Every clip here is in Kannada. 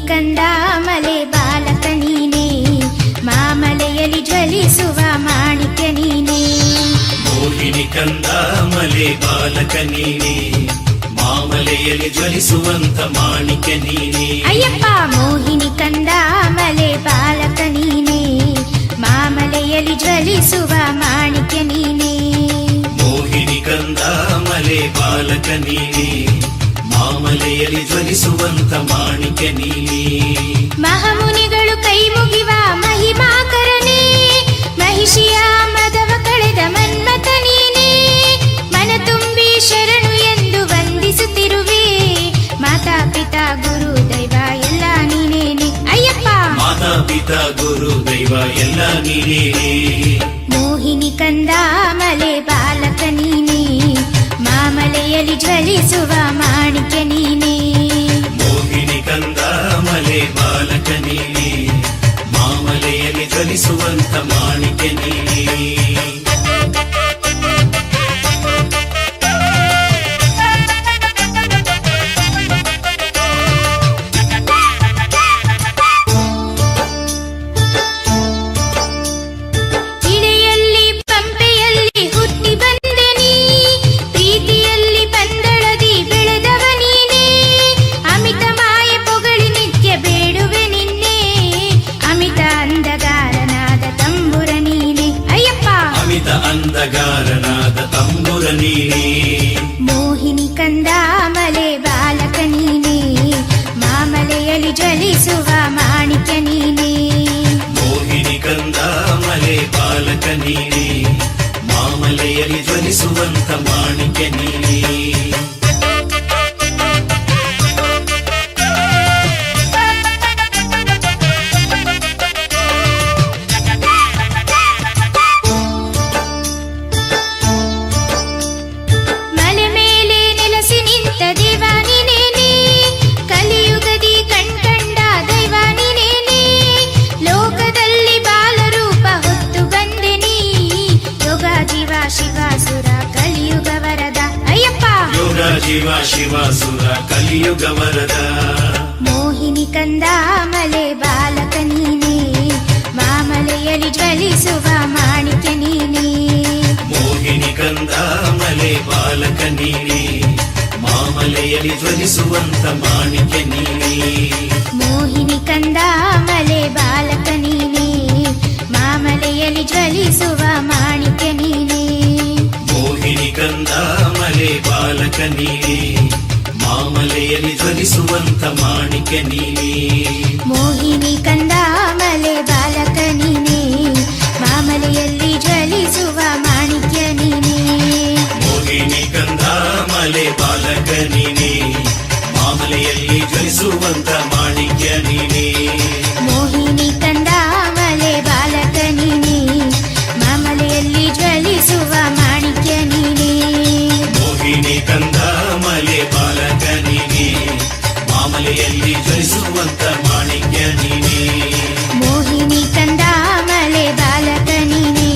ಕಂದ ಮಲೆ ಬಾಲಕ ನೀನೇ, ಮಾಮಲೆಯಲ್ಲಿ ಜ್ವಲಿಸುವ ಮಾಣಿಕ್ಯ ನೀನೇ. ಮೋಹಿನಿ ಕಂದ ಮಲೆ ಬಾಲಕ ನೀನೇ, ಮಾಮಲೆಯಲ್ಲಿ ಜ್ವಲಿಸುವಂತ ಮಾಣಿಕ್ಯ ನೀನೇ. ಅಯ್ಯಪ್ಪ ಮೋಹಿನಿ ಕಂದ ಮಲೆ ಬಾಲಕ ನೀನೇ, ಮಾಮಲೆಯಲ್ಲಿ ಜ್ವಲಿಸುವ ಮಾಣಿಕ್ಯ ನೀನೇ. ಮೋಹಿನಿ ಕಂದ ಮಲೆ ಬಾಲಕ ನೀನೇ, ಮಾಮಲೆಯಲ್ಲಿ ಜ್ವಲಿಸುವಂತ ಮಾಣಿಕ್ಯ ನೀನೇ. ಮಹಾಮುನಿಗಳು ಕೈ ಮುಗಿವ ಮಹಿಮಾಕರನೇ, ಮಹಿಷಿಯ ಮದವ ಕಳೆದ ಮನ್ಮಥ ನೀನೇ. ಮನ ತುಂಬಿ ಶರಣು ಎಂದು ವಂದಿಸುತ್ತಿರುವೆ, ಮಾತಾ ಪಿತಾ ಗುರು ದೈವ ಎಲ್ಲ ನೀನೇನೆ. ಅಯ್ಯಪ್ಪ ಮಾತಾ ಪಿತಾ ಗುರು ದೈವ ಎಲ್ಲ ನೀನೇ. ಮೋಹಿನಿ ಕಂದ ಮಲೆ ಬಾಲಕ ನೀನೇ, ಮಾಮಲೆಯಲ್ಲಿ ಜ್ವಲಿಸುವ ಮಾಣಿಕ್ಯ ನೀನೇ. ಮೋಹಿನಿ ಕಂದ ಮಲೆ ಬಾಲಕ ನೀನೇ, ಮಾಮಲೆಯಲ್ಲಿ ಜ್ವಲಿಸುವಂತ ಮಾಣಿಕ್ಯ ನೀನೇ. ಅಂಧಗಾರನಾದ ತಂಬುರ ನೀನೇ. ಮೋಹಿನಿ ಕಂದ ಮಲೆ ಬಾಲಕ ನೀನೇ, ಮಾಮಲೆಯಲ್ಲಿ ಜ್ವಲಿಸುವ ಮಾಣಿಕ್ಯ ನೀನೇ. ಮೋಹಿನಿ ಕಂದ ಮಲೆ ಬಾಲಕ ನೀನೇ, ಮಾಮಲೆಯಲ್ಲಿ ಜ್ವಲಿಸುವಂತ ಮಾಣಿಕ್ಯ ನೀನೇ. ಶಿವ ಶಿವಾಸುರ ಕಲಿಯುಗ ವರದ. ಮೋಹಿನಿ ಕಂದ ಮಲೆ ಬಾಲಕ ನೀನೇ, ಮಾಮಲೆಯಲ್ಲಿ ಜ್ವಲಿಸುವ ಮಾಣಿಕ್ಯ ನೀನೇ. ಮೋಹಿನಿ ಕಂದ ಮಲೆ ಬಾಲಕ ನೀನೇ, ಮಾಮಲೆಯಲ್ಲಿ ಜ್ವಲಿಸುವಂತ ಮಾಣಿಕ್ಯ ನೀನೇ. ಮೋಹಿನಿ ಕಂದ ಮಲೆ ಬಾಲಕ ನೀನೇ, ಮಾಮಲೆಯಲ್ಲಿ ಜ್ವಲಿಸುವ ಮಾಣಿಕ್ಯ ನೀನೇ. ಮೋಹಿನಿ ಕಂದ ಮಲೆ ಬಾಲಕ ನೀನೇ, ಮಾಮಲೆಯಲ್ಲಿ ಜ್ವಲಿಸುವಂತ ಮಾಣಿಕ್ಯ ನೀನೇ. ಮೋಹಿನಿ ಕಂದ ಮಲೆ ಬಾಲಕ ನೀನೇ, ಮಾಮಲೆಯಲ್ಲಿ ಜ್ವಲಿಸುವ ಮಾಣಿಕ್ಯ ನೀನೇ. ಮೋಹಿನಿ ಕಂದ ಮಲೆ ಬಾಲಕ ನೀನೇ, ಮಾಮಲೆಯಲ್ಲಿ ಜ್ವಲಿಸುವಂತ ಮಾಣಿಕ್ಯ ನೀನೇ. ಮೋಹಿನಿ ಕಂದ ಮಲೆ ಬಾಲಕ ನೀನೇ, ಮಾಮಲೆಯಲ್ಲಿ ಜ್ವಲಿಸುವ ಮಾಣಿಕ್ಯ ನೀನೇ. ಮೋಹಿನಿ ಕಂದ ಮಲೆ ಬಾಲಕ ನೀನೇ, ಮಾಮಲೆಯಲ್ಲಿ ಜ್ವಲಿಸುವಂತ ಮಾಣಿಕ್ಯ ನೀನೇ. ಮೋಹಿನಿ ಕಂದ ಮಲೆ ಬಾಲಕ ನೀನೇ,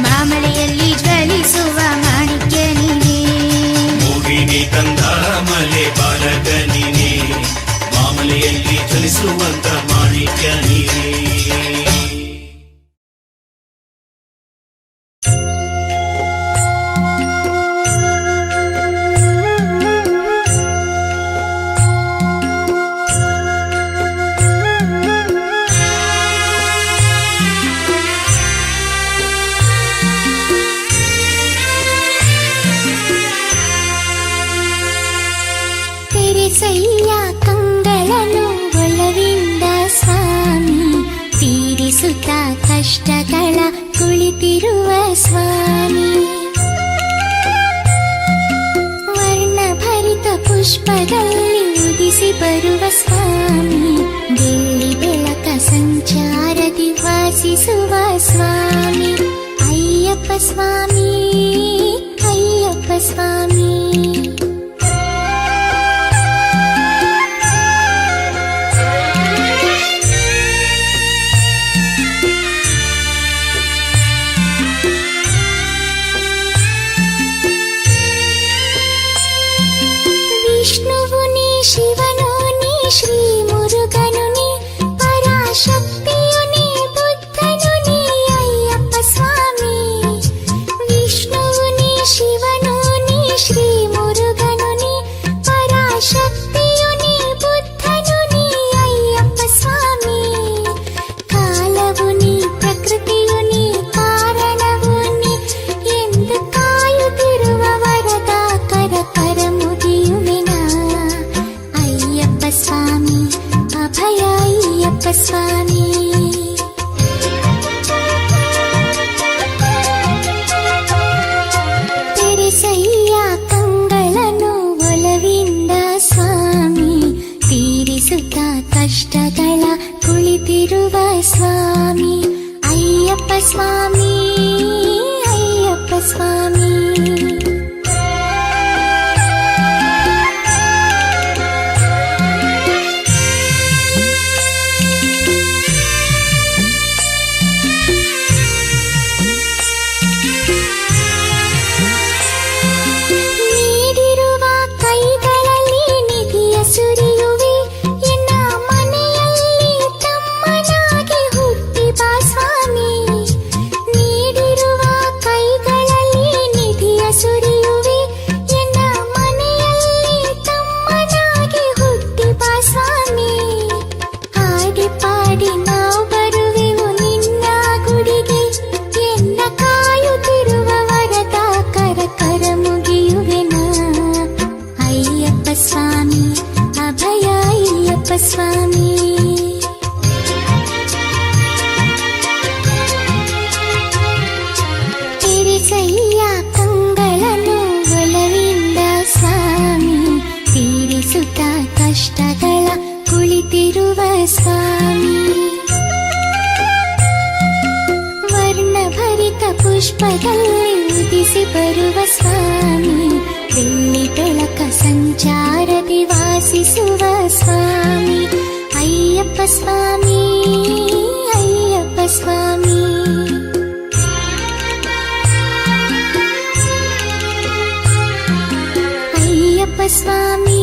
ಮಾಮಲೆಯಲ್ಲಿ ಜ್ವಲಿಸುವ ಮಾಣಿಕ್ಯ ನೀನೇ. ಮೋಹಿನಿ ಕಂದ ಮಲೆ ಬಾಲಕ ನೀನೇ, ಮಾಮಲೆಯಲ್ಲಿ ಜ್ವಲಿಸುವಂತ ಮಾಣಿಕ್ಯ ನೀನೇ. ಸಯ್ಯ ಕಂಗಳನ್ನು ಒಲವಿಂದ ಸ್ವಾಮಿ, ತೀರಿಸುತ್ತ ಕಷ್ಟಗಳ ಕುಳಿತಿರುವ ಸ್ವಾಮಿ. ವರ್ಣಭರಿತ ಪುಷ್ಪದಲ್ಲಿ ಉದಿಸಿ ಬರುವ ಸ್ವಾಮಿ, ಬೆಳ್ಳಿ ಬೆಳಕ ಸಂಚಾರದಿ ವಾಸಿಸುವ ಸ್ವಾಮಿ. ಅಯ್ಯಪ್ಪ ಸ್ವಾಮಿ, ಅಯ್ಯಪ್ಪ ಸ್ವಾಮಿ. ವಿಷ್ಣುವು ನೀ, ಶಿವನು ನೀ, ಶ್ರೀ ಮುರುಗನ ಸ್ವಾಮಿ. ತೆರೆಸಯ್ಯ ಕಂಗಳನ್ನು ಒಲವಿಂದ ಸ್ವಾಮಿ, ತೀರಿಸುತ್ತ ಕಷ್ಟಗಳ ಕುಳಿತಿರುವ ಸ್ವಾಮಿ. ಅಯ್ಯಪ್ಪ ಸ್ವಾಮಿ, ಅಯ್ಯಪ್ಪ ಸ್ವಾಮಿ. ನೀಡಿರುವ ಕೈಗಳಲ್ಲಿ ನಿಧಿಯ ಸುರಿಯುವೆ, ಎನ್ನ ಮನೆಯಲ್ಲಿ ತಮ್ಮನಾಗಿ ಹುಟ್ಟಿ ಬಾ ಸ್ವಾಮಿ. ನೀಡಿರುವ ಕೈಗಳಲ್ಲಿ ನಿಧಿಯ ಸುರಿಯುವೆ, ಎನ್ನ ಮನೆಯಲ್ಲಿ ತಮ್ಮನಾಗಿ ಹುಟ್ಟಿ ಬಾ ಸ್ವಾಮಿ. ಹಾಡಿ ಪಾಡಿ ನಾವು ಬರುವೆವು ನಿನ್ನ ಗುಡಿಗೆ, ಎನ್ನ ಕಾಯುತ್ತಿರುವ ವರದ ಕರ ಮುಗಿಯುವೆನ. ಅಯ್ಯಪ್ಪ ಸ್ವಾಮಿ, ಅಭಯ ಅಯ್ಯಪ್ಪ ಸ್ವಾಮಿ. ತೆರೆಸಯ್ಯ ಕಂಗಳನ್ನು ಒಲವಿಂದ ಸ್ವಾಮಿ, ತೀರಿಸುತ್ತ ಕಷ್ಟಗಳ ಕುಳಿತಿರುವ ಸ್ವಾಮಿ. ವರ್ಣಭರಿತ ಪುಷ್ಪದಲ್ಲಿ ಉದಿಸಿ ಬರುವ ಸ್ವಾಮಿ, ಬೆಳ್ಳಿ ಬೆಳಕ ಸಂಚಾರದಿ ವಾಸಿಸುವ ಸ್ವಾಮಿ. ಅಯ್ಯಪ್ಪ ಸ್ವಾಮಿ, ಅಯ್ಯಪ್ಪ ಸ್ವಾಮಿ. ಅಯ್ಯಪ್ಪ ಸ್ವಾಮಿ.